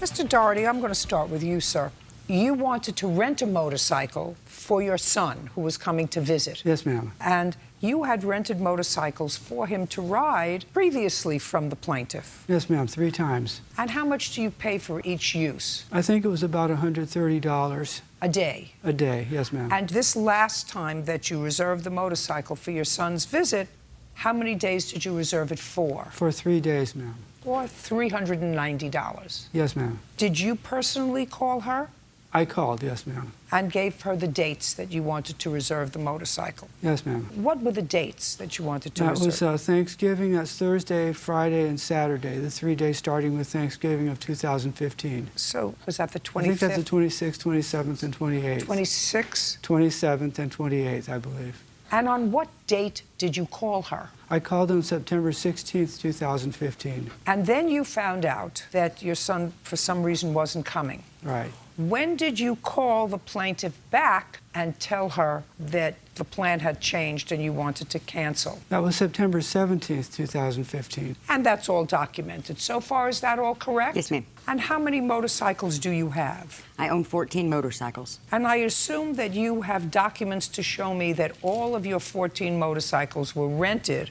Mr. Doherty, I'm going to start with you, sir. You wanted to rent a motorcycle for your son who was coming to visit. Yes, ma'am. And you had rented motorcycles for him to ride previously from the plaintiff. Yes, ma'am, 3 times. And how much do you pay for each use? I think it was about $130. A day? A day, yes, ma'am. And this last time that you reserved the motorcycle for your son's visit, how many days did you reserve it for? For 3 days, ma'am. For $390. Yes, ma'am. Did you personally call her? I called, yes, ma'am. And gave her the dates that you wanted to reserve the motorcycle? Yes, ma'am. What were the dates that you wanted to reserve? That was Thanksgiving. That's Thursday, Friday, and Saturday, the 3 days starting with Thanksgiving of 2015. So was that the 25th? I think that's the 26th, 27th, and 28th. 26th? 27th and 28th, I believe. And on what date did you call her? I called on September 16th, 2015. And then you found out that your son, for some reason, wasn't coming. Right. When did you call the plaintiff back and tell her that the plan had changed and you wanted to cancel? That was September 17th, 2015. And that's all documented. So far, is that all correct? Yes, ma'am. And how many motorcycles do you have? I own 14 motorcycles. And I assume that you have documents to show me that all of your 14 motorcycles were rented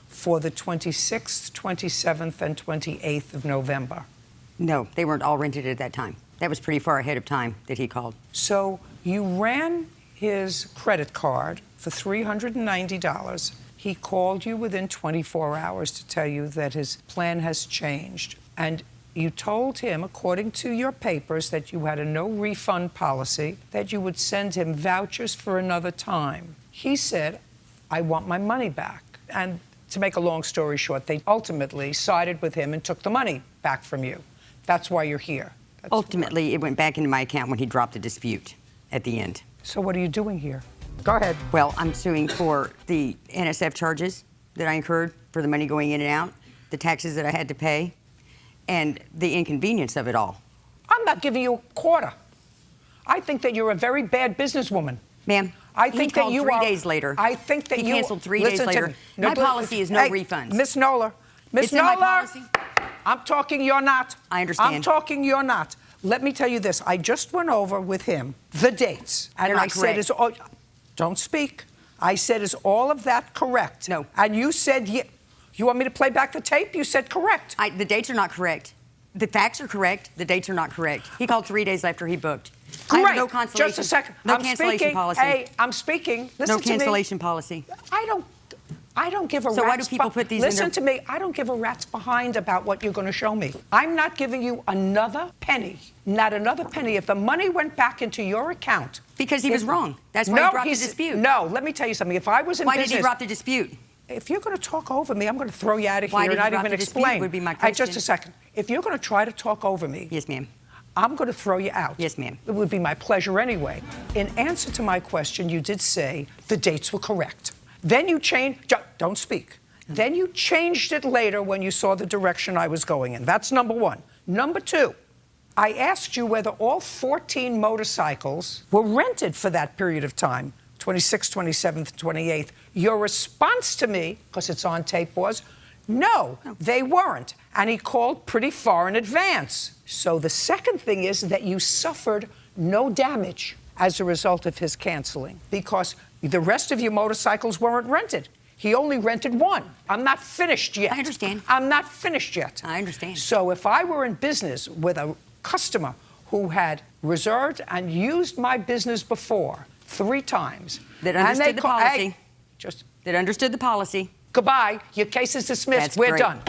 for the 26th, 27th, and 28th of November. No, they weren't all rented at that time. That was pretty far ahead of time that he called. So you ran his credit card for $390. He called you within 24 hours to tell you that his plan has changed. And you told him, according to your papers, that you had a no-refund policy, that you would send him vouchers for another time. He said, I want my money back. And to make a long story short, they ultimately sided with him and took the money back from you. That's why you're here. Ultimately, it went back into my account when he dropped the dispute at the end. So what are you doing here? Go ahead. Well, I'm suing for the NSF charges that I incurred for the money going in and out, the taxes that I had to pay, and the inconvenience of it all. I'm not giving you a quarter. I think that you're a very bad businesswoman. Ma'am, I think he called that you 3 days later. I think that he you canceled 3 days later. My policy is no refunds. Miss Noller. Miss It's in my Noller. policy. I'm talking, you're not. I understand. I'm talking, you're not. Let me tell you this. I just went over with him the dates. And They're not I said, correct. is all, don't speak. I said, is all of that correct? No. And you said, yeah. You want me to play back the tape? You said correct. The dates are not correct. The facts are correct. The dates are not correct. He called 3 days after he booked. Great. I have no consolation. Just a second. No I'm cancellation speaking. policy. Hey, I'm speaking. Listen No to me. cancellation policy. I don't give a So rat's why do people put these in Listen their... to me. I don't give a rat's behind about what you're going to show me. I'm not giving you another penny. Not another penny. If the money went back into your account... Because he was wrong. That's why he dropped the dispute. No, let me tell you something. If I was in Why business... did he drop the dispute? If you're going to talk over me, I'm going to throw you out of Why here did and he not drop even the dispute explain. would be my Hey, just question. a second. If you're going to try to talk over me... Yes, ma'am. I'm going to throw you out. Yes, ma'am. It would be my pleasure anyway. In answer to my question, you did say the dates were correct. Then you changed... Don't speak. Then you changed it later when you saw the direction I was going in. That's number one. Number two, I asked you whether all 14 motorcycles were rented for that period of time, 26th, 27th, 28th. Your response to me, because it's on tape, was, no, they weren't. And he called pretty far in advance. So the second thing is that you suffered no damage as a result of his canceling, because the rest of your motorcycles weren't rented. He only rented one. I'm not finished yet. I understand. I'm not finished yet. I understand. So if I were in business with a customer who had reserved and used my business before 3 times... That understood the policy. Hey, just... That understood the policy. Goodbye. Your case is dismissed. That's We're great. done.